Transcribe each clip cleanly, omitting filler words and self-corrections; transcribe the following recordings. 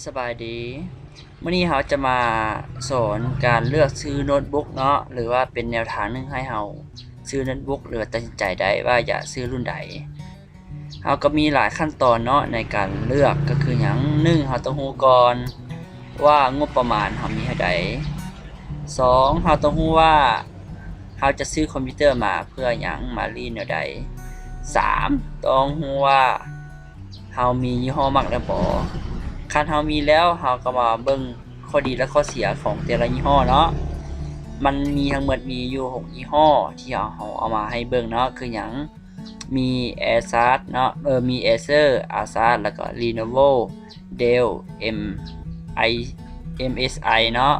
สบายดีมื้อนี้เราจะมาสอนการเลือกซื้อโน้ตบุ๊กเนาะหรือว่าเป็นแนวทางหนึงให้เราซื้อโน้ตบุ๊กหรือตัดสินใจได้ว่าอยากซื้อรุ่นใดเราก็มีหลายขั้นตอนเนาะในการเลือกก็คือหยัง1เราต้องรู้ก่อนว่างบประมาณเรามีเท่าใด2เราต้องรู้ว่าเราจะซื้อคอมพิวเตอร์มาเพื่อหยังมาเรียนแนวใด3ต้องรู้ว่าเรามียี่ห้อมักแล้วบ่คันเรามีแล้วเราก็มาเบิ่งข้อดีและข้อเสียของแต่ละยี่ห้อเนาะมันมีทั้งหมดมีอยู่6ยี่ห้อที่เราเอามาให้เบิ่งเนาะคือหยังมี Asus เนาะมี Acer Asus แล้วก็ Lenovo Dell MSI เนาะ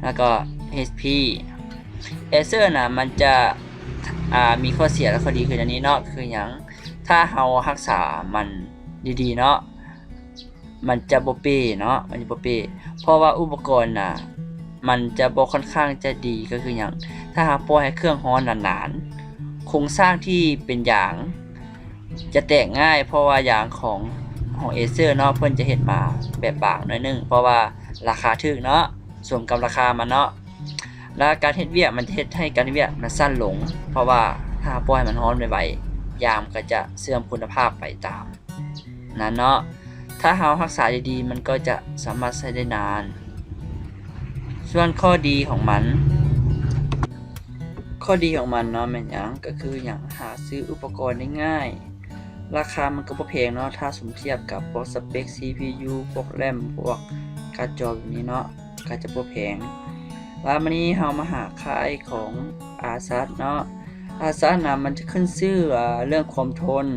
แล้วก็ HP Acer น่ะมันจะมีข้อเสียและข้อดีคืออันนี้เนาะคือหยังถ้าเรารักษามันดีๆเนาะมันจะบ่เป้เนาะมันจะบ่เป้เพราะว่าอุปกรณ์น่ะมันจะบ่ค่อนข้างจะดีก็คือหยังถ้าหากปล่อยให้เครื่องร้อนนานๆโครงสร้างที่เป็นยางจะแตกง่ายเพราะว่ายางของAcer เนาะเพิ่นจะเฮ็ดมาแบบบางหน่อยนึงเพราะว่าราคาถูกเนาะสมกับราคามันเนาะแล้วการเฮ็ดเวียกมันเฮ็ดให้การเฮ็ดเวียกมันสั้นลงเพราะว่าถ้าปล่อยให้มันร้อนไวๆยางก็จะเสื่อมคุณภาพไปตามนั้นเนาะถ้าเรารักษาดีๆมันก็จะสามารถใช้ได้นานส่วนข้อดีของมันเนาะแม่นหยังก็คือหยังหาซื้ออุปกรณ์ได้ง่ายราคามันก็บ่แพงเนาะถ้าสมเทียบกับพวกสเปค CPU พวก RAM พวกการ์ดจอแบบนี้เนาะก็จะบ่แพงแล้วมื้อนี้เรามาหาขายของ Asus เนาะ Asus น่ะมันจะขึ้นชื่อเรื่องความทน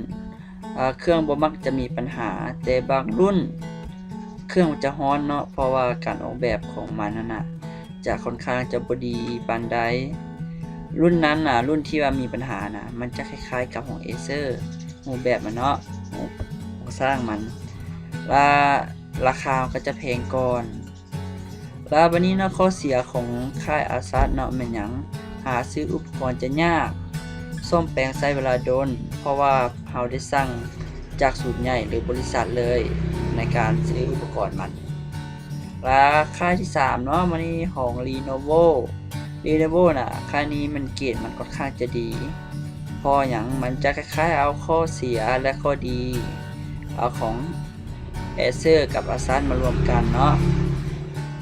เครื่องบ่มักจะมีปัญหาแต่บางรุ่นเครื่องมันจะร้อนเนาะเพราะว่าการออกแบบของมันนั่นน่ะจะค่อนข้างจะบ่ดีปานใดรุ่นนั้นน่ะรุ่นที่ว่ามีปัญหาน่ะมันจะคล้ายๆกับของ Acer รูปแบบมันเนาะโครงสร้างมันราคาก็จะแพงก่อนแล้วบัดนี้เนาะข้อเสียของค่าย Asus เนาะแม่นหยังหาซื้ออุปกรณ์จะยากซ่อมแปลงใช้เวลาโดนเพราะว่าเราได้สั่งจากศูนย์ใหญ่หรือบริษัทเลยในการซื้ออุปกรณ์มันราคาที่3เนาะมันนี้ของ Lenovo น่ะค่ายนี้มันเกรดมันค่อนข้างจะดีพอหยังมันจะคล้ายๆเอาข้อเสียและข้อดีเอาของ Acer กับ Asus มารวมกันเนาะ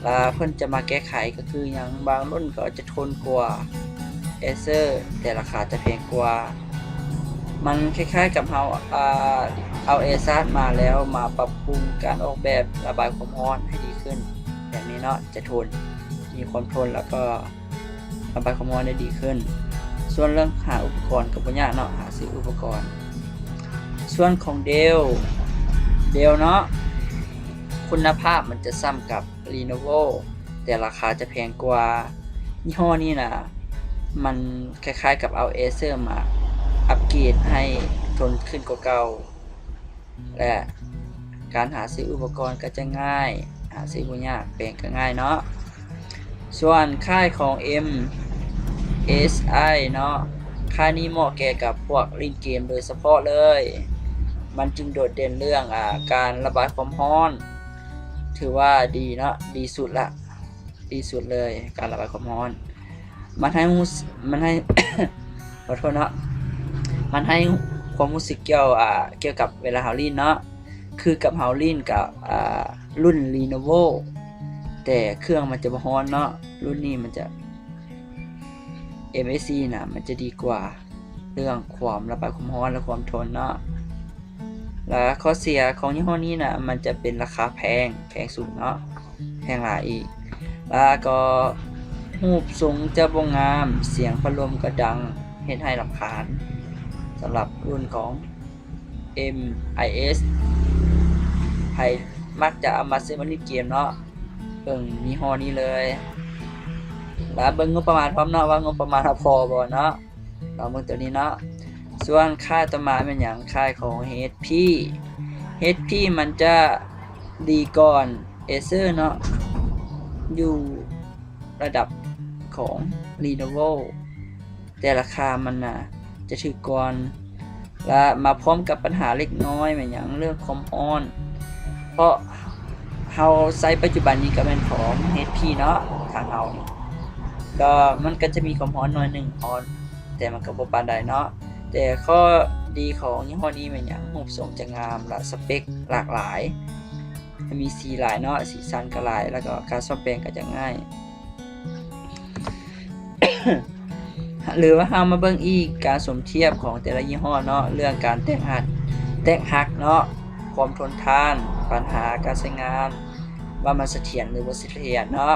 แล้วเพิ่นจะมาแก้ไขก็คือหยังบางรุ่นก็จะทนกว่า Acer แต่ราคาจะแพงกว่ามันคล้ายๆกับเราเอา Asus มาแล้วมาปรับปรุงการออกแบบระบายความร้อนให้ดีขึ้นแบบนี้เนาะจะทนมีความทนแล้วก็ระบายความร้อนได้ดีขึ้นส่วนเรื่องหาอุปกรณ์ก็บ่ยากเนาะหาซื้ออุปกรณ์ส่วนของ Dell เนาะคุณภาพมันจะซ้ำกับ Lenovo แต่ราคาจะแพงกว่ายี่ห้อนี้นะมันคล้ายๆกับเอา Acer มาอัปเกรดให้ทนขึ้นกว่าเก่าและการหาซื้ออุปกรณ์ก็จะง่ายหาซื้อบ่ยากแปลงก็ง่ายเนาะส่วนค่ายของ MSI เนาะค่ายนี้เหมาะแก่กับพวกเล่นเกมโดยเฉพาะเลยมันจึงโดดเด่นเรื่องการระบายความร้อนถือว่าดีเนาะดีสุดเลยการระบายความร้อนมันให้ ขอโทษเนาะมันให้ความรู้สึกเกี่ยวกับเวลาเฮาลีนเนาะคือกับเฮาลีนกับรุ่น Lenovo แต่เครื่องมันจะบ่ร้อนเนาะรุ่นนี้มันจะ MSI น่ะมันจะดีกว่าเรื่องความระบายความร้อนและความทนเนาะและข้อเสียของยี่ห้อนี้น่ะมันจะเป็นราคาแพงสูงเนาะแพงหลายอีกแล้วก็รูปทรงจะบ่งามเสียงพัดลมก็ดังเฮ็ดให้รำคาญสำหรับรุ่นของ MIS ใครมักจะเอามาซื้อมาเล่นเกมเนาะเบิ่งยี่ห้อนี้เลยแล้วเบิ่งงบประมาณพร้อมเนาะว่างบประมาณพอบ่เนาะเราเบิ่งตัวนี้เนาะส่วนค่ายต่อมาเป็นหยังค่ายของ HP มันจะดีก่อน Acer เนาะอยู่ระดับของ Lenovo แต่ราคามันน่ะจะถูกก่อนและมาพร้อมกับปัญหาเล็กน้อยเหมือนอย่างเรื่องความร้อนเพราะ เฮาใช้ปัจจุบันนี้ก็แม่นของ HP เนาะทางเฮานี่ก็มันก็จะมีความร้อนหน่อยหนึงร้อนแต่มันก็บ่ปานใดเนาะแต่ข้อดีของยี่ห้อนี้แม่นหยังรูปทรงจะงามและสเปคหลากหลายมีสีหลายเนาะสีสันก็หลายแล้วก็การซ่อมแปลงก็จะง่าย หรือว่าเฮามาเบิ่งอีกการสมเทียบของแต่ละยี่ห้อเนาะเรื่องการแต่งหักเนาะความทนทานปัญหาการใช้งานว่ามันเสถียรหรือบ่เสถียรเนาะ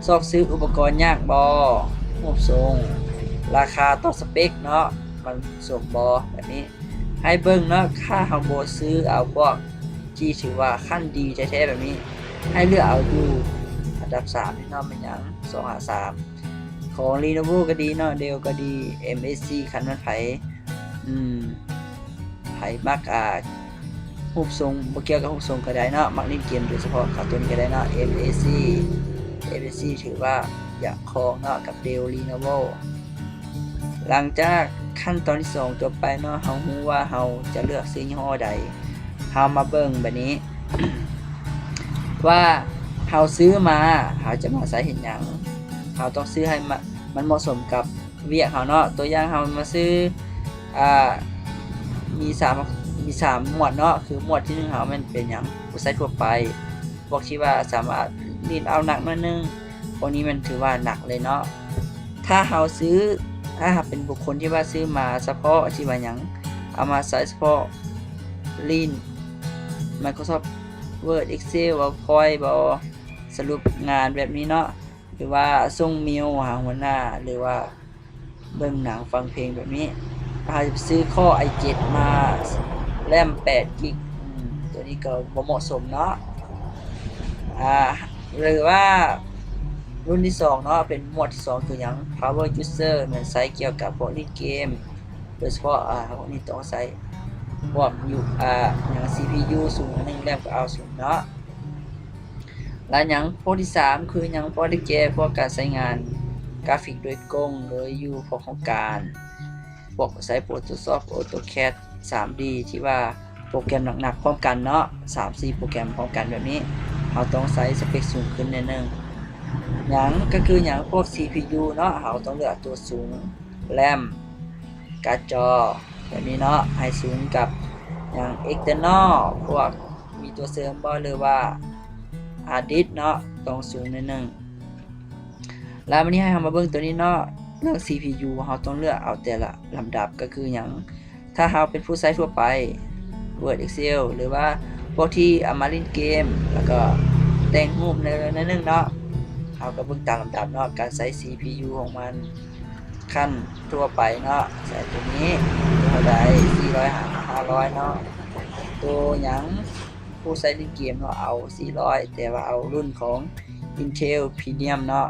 ซอกซื้ออุปกรณ์ยากบ่รูปทรงราคาต่อสเปคเนาะมันสมบ่แบบนี้ให้เบิ่งเนาะค่าเฮาบ่ซื้อเอาพวกที่ถือว่าขั้นดีแท้ๆแบบนี้ให้เลือกเอาอยู่อันดับ3นี่เนาะเป็นหยัง253ของ Lenovo ก็ดีเนาะ Dell ก็ดี MSC คันมันไผมักรูปทรงบ่เกี่ยวกับรูปทรงก็ได้เนาะมักเล่นเกมโดยเฉพาะการ์ตูนก็ได้เนาะ MSC ถือว่าอยากคองเนาะกับ Dell Lenovo หลังจากขั้นตอนที่2จบไปเนาะเฮาฮู้ว่าเฮาจะเลือกซื้อยี่ห้อใดเฮามาเบิ่งแบบนี้ ว่าเฮาซื้อมาเฮาจะมาใช้เฮ็ดหยังเฮาต้องซื้อให้มันเหมาะสมกับเวียกเฮาเนาะตัวอย่างเฮามาซื้อมี3หมวดเนาะคือหมวดที่1เฮามันเป็นหยังผู้ใช้ทั่วไปพวกที่ว่าสามารถลีนเอาหนักหน่อยนึงพวกนี้มันถือว่าหนักเลยเนาะถ้าเป็นบุคคลที่ว่าซื้อมาเฉพาะที่ว่าหยังเอามาใช้เฉพาะลีน Microsoft Word Excel PowerPoint บ่สรุปงานแบบนี้เนาะหรือว่าส่งเมลหาหัวหน้าหรือว่าเบิ่งหนังฟังเพลงแบบนี้ถ้าจะซื้อข้อ i7 มาแรม8 GB ตัวนี้ก็บ่เหมาะสมเนาะหรือว่ารุ่นที่2เนาะเป็นหมวดที่2คือหยัง Power User เหมือนใช้เกี่ยวกับพวกเล่นเกมโดยเฉพาะพวกนี้ต้องใช้พวกอยู่อย่าง CPU สูงอันนึงแรมก็เอาสูงเนาะแล้วหยังพวกที่3คือหยังพวกได้แก่พวกการใช้งานกราฟิกโดยกงโดยอยู่พวกของการพวกใช้ Photoshop AutoCAD 3D ที่ว่าโปรแกรมหนักๆพร้อมกันเนาะ 3-4 โปรแกรมพร้อมกันแบบนี้เราต้องใช้สเปคสูงขึ้นนิดนึงหยังก็คือหยังพวก CPU เนาะเราต้องเลือกตัวสูงแรมการ์ดจอแบบนี้เนาะให้สูงกับอย่าง external พวกมีตัวเสริมบ่หรือว่าhard disk เนาะต้องสูงนิดนึงแล้ววันนี้ให้เรามาเบิ่งตัวนี้เนาะเรื่อง CPU เราต้องเลือกเอาแต่ละลำดับก็คือหยังถ้าเราเป็นผู้ใช้ทั่วไป Word Excel หรือว่าพวกที่เอามาเล่นเกมแล้วก็แต่งรูปในนึงเนาะเราก็เบิ่งตามลำดับเนาะการใช้ CPU ของมันขั้นทั่วไปเนาะใส่ตัวนี้เท่าใด400 500เนาะตัวหยังผู้ใช้เล่นเกมเนาะเอา400แต่ว่าเอารุ่นของ Intel Pentium เนาะ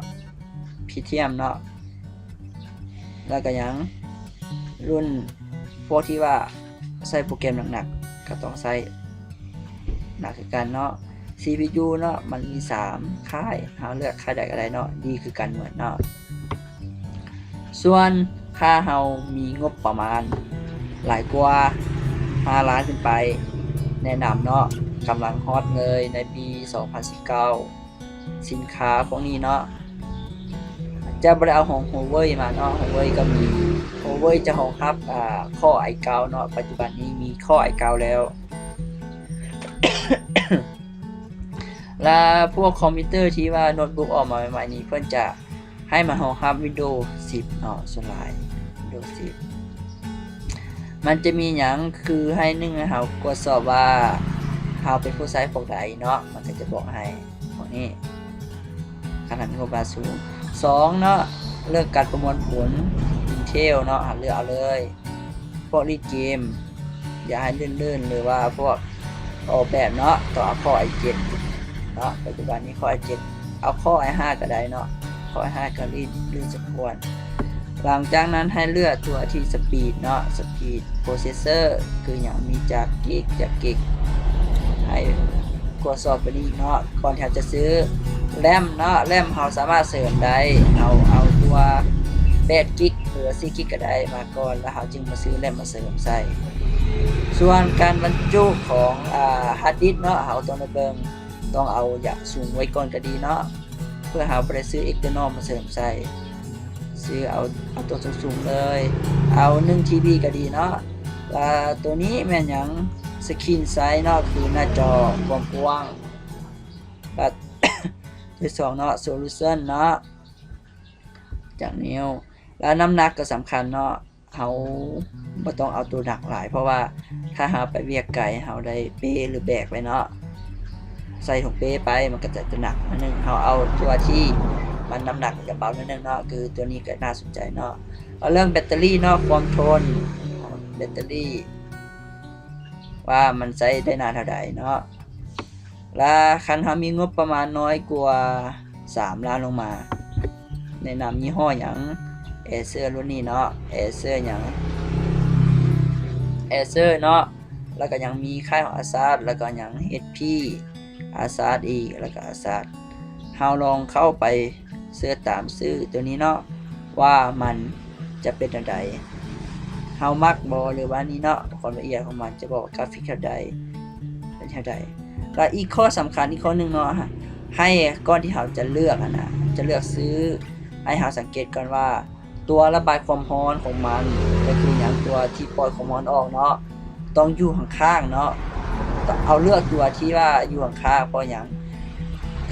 แล้วก็หยังรุ่นพวกที่ว่าใช้โปรแกรมหนักๆก็ต้องใช้หนักคือกันเนาะ CPU เนาะมันมี3ค่ายเฮาเลือกค่ายใดก็ได้เนาะดีคือกันเหมือนเนาะส่วนค่าเฮามีงบประมาณหลายกว่า5ล้านขึ้นไปแนะนำเนาะกำลังฮอตเลยในปี 2019 สินค้าพวกนี้เนาะจะบ่ได้เอาของ Huawei มาเนาะ Huawei ก็มี Huawei จะรองรับข้อ i9 เนาะปัจจุบันนี้มีข้อ i9 แล้ว และพวกคอมพิวเตอร์ที่ว่าโน้ตบุ๊กออกมาใหม่ๆนี้เพิ่นจะให้มารองรับ Windows 10เนาะส่วนหลาย Windows 10มันจะมีหยังคือให้1เฮาตรวจสอบว่าเฮาเป็นผู้ใช้พวกใดเนาะมันก็จะบอกให้พวกนี้ขนาดงบประมาณสูง2เนาะเลือกการประมวลผล Intel เนาะเลือกเอาเลยพวกรีดเกมอย่าให้ลื่นๆหรือว่าพวกออกแบบเนาะต่อเอาข้อ i7 เนาะปัจจุบันนี้ข้อ i7 เอาข้อ i5 ก็ได้เนาะข้อ i5 ก็ลื่นสมควรหลังจากนั้นให้เลือกตัวที่สปีดเนาะสปีดโปรเซสเซอร์คืออย่างมีจากกิกให้ตรวจสอบไปนี้เนาะก่อนที่จะซื้อแรมเนาะแรมเราสามารถเสริมได้เอาตัว8 กิกหรือ4 กิกก็ได้มาก่อนแล้วเราจึงมาซื้อแรมมาเสริมใส่ส่วนการบรรจุของฮาร์ดดิสก์เนาะเราต้องเบิ่ง ต้องเอาอย่าสูงไว้ก่อนก็ดีเนาะเพื่อหาบ่ได้ซื้อ external มาเสริมใส่ซื้อเอาตัวสูงๆเลยเอา1 TB ก็ดีเนาะตัวนี้แม่นหยัง screen size เนาะคือหน้าจอความกว้างแล้ว ที่2เนาะ solution เนาะจากนิ้วแล้วน้ำหนักก็สำคัญเนาะเฮาบ่ต้องเอาตัวหนักหลายเพราะว่าถ้าเฮาไปเวียกไกลเฮาได้เป้หรือแบกไว้เนาะใส่ถุงเป้ไปมันก็จะหนักนิดนึงเฮาเอาตัวที่มันน้ำหนักจะเบานิดนึงเนาะคือตัวนี้ก็น่าสนใจเนาะเอาเรื่องแบตเตอรี่เนาะความทนแบตเตอรี่ว่ามันใช้ได้นานเท่าใดเนาะและคันเฮามีงบประมาณน้อยกว่า3 ล้านลงมาแนะนำยี่ห้อหยังAcer รุ่นนี้เนาะ Acer หยัง Acer เนาะแล้วก็ยังมีค่ายของ Asus แล้วก็หยัง HP Asus อีกแล้วก็ Asus เฮาลองเข้าไปเสิร์ชตามซื้อตัวนี้เนาะว่ามันจะเป็นจังไดเฮามักบ่หรือว่านี่เนาะความละเอียดของมันจะบอกกราฟิกเท่าใดเป็นเท่าใดแล้วอีกข้อสำคัญอีกข้อนึงเนาะให้ก่อนที่เฮาจะเลือกนะจะเลือกซื้อให้เฮาสังเกตก่อนว่าตัวระบายความร้อนของมันก็คืออย่างตัวที่ปล่อยความร้อนออกเนาะต้องอยู่ข้างๆเนาะเอาเลือกตัวที่ว่าอยู่ข้างๆเพราะอย่าง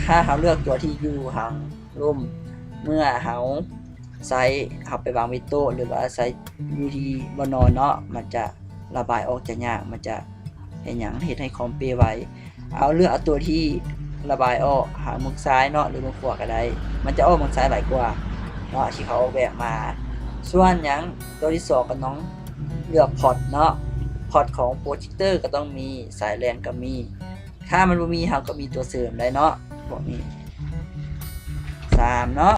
ถ้าเราเลือกตัวที่อยู่ห่างร่มเมื่อเราใส่เอาไปวางไว้โต๊ะหรือว่าใส่อยู่ที่บ่นอนเนาะมันจะระบายออกจะยากมันจะเฮ็ดให้คอมเปไว้เอาเลือกเอาตัวที่ระบายออกหางมุมซ้ายเนาะหรือมุมขวาก็ได้มันจะออกมุมซ้ายหลายกว่าเนาะที่เขาออกแบบมาส่วนอย่างตัวที่2ก็น้องเลือกพอร์ตเนาะพอร์ตของโปรเจคเตอร์ก็ต้องมีสายแลนก็มีถ้ามันบ่มีเฮาก็มีตัวเสริมได้เนาะพวกนี้3เนาะ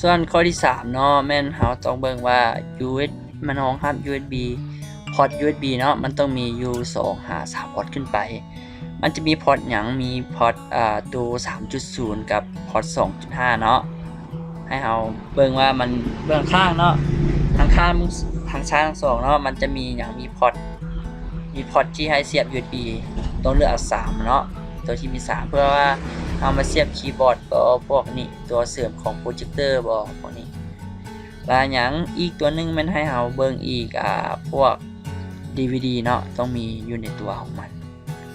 ส่วนข้อที่3เนาะแม่นเฮาต้องเบิ่งว่า USB มันรองรับ USB พอร์ต USB เนาะมันต้องมีอยู่2 3พอร์ตขึ้นไปมันจะมีพอร์ตหยังมีพอร์ตตัว 3.0 กับพอร์ต 2.5 เนาะให้เฮาเบิ่งว่ามันเบื้องข้างเนาะทางข้างทางซ้ายทาง2เนาะมันจะมีหยังมีพอร์ตที่ให้เสียบ USB ต้องเลือกเอา3เนาะตัวที่มี3เพื่อว่าเอามาเสียบคีย์บอร์ดก็พวกนี้ตัวเสริมของโปรเจคเตอร์บ่พวกนี้แล้วหยังอีกตัวนึงมันให้เฮาเบิ่งอีกพวก DVD เนาะต้องมีอยู่ในตัวของมัน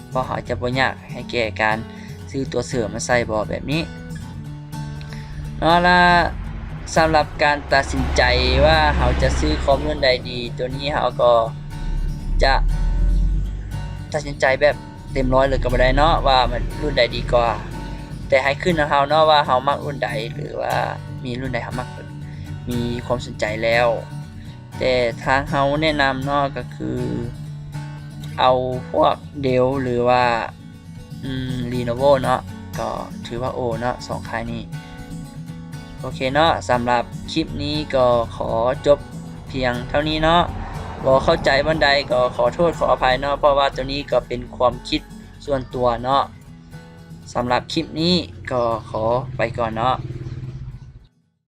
เพราะเฮาจะบ่ยากให้แก่การซื้อตัวเสริมมาใส่บ่แบบนี้เนาะละสำหรับการตัดสินใจว่าเฮาจะซื้อคอมรุ่นใดดีตัวนี้เฮาก็จะตัดสินใจแบบเต็ม100เลยก็บ่ได้เนาะว่ามันรุ่นใดดีกว่าแต่ให้ขึ้นกับเฮาเนาะว่าเฮามักรุ่นใดหรือว่ามีรุ่นใดเฮามักมีความสนใจแล้วแต่ทางเฮาแนะนำเนาะก็คือเอาพวก Dell หรือว่าLenovo เนาะก็ถือว่าโอเนาะ2ค่ายนี้โอเคเนาะสำหรับคลิปนี้ก็ขอจบเพียงเท่านี้เนาะบ่เข้าใจบันใดก็ขอโทษขออภัยเนาะเพราะว่าตัวนี้ก็เป็นความคิดส่วนตัวเนาะสำหรับคลิปนี้ก็ขอไปก่อนเนาะ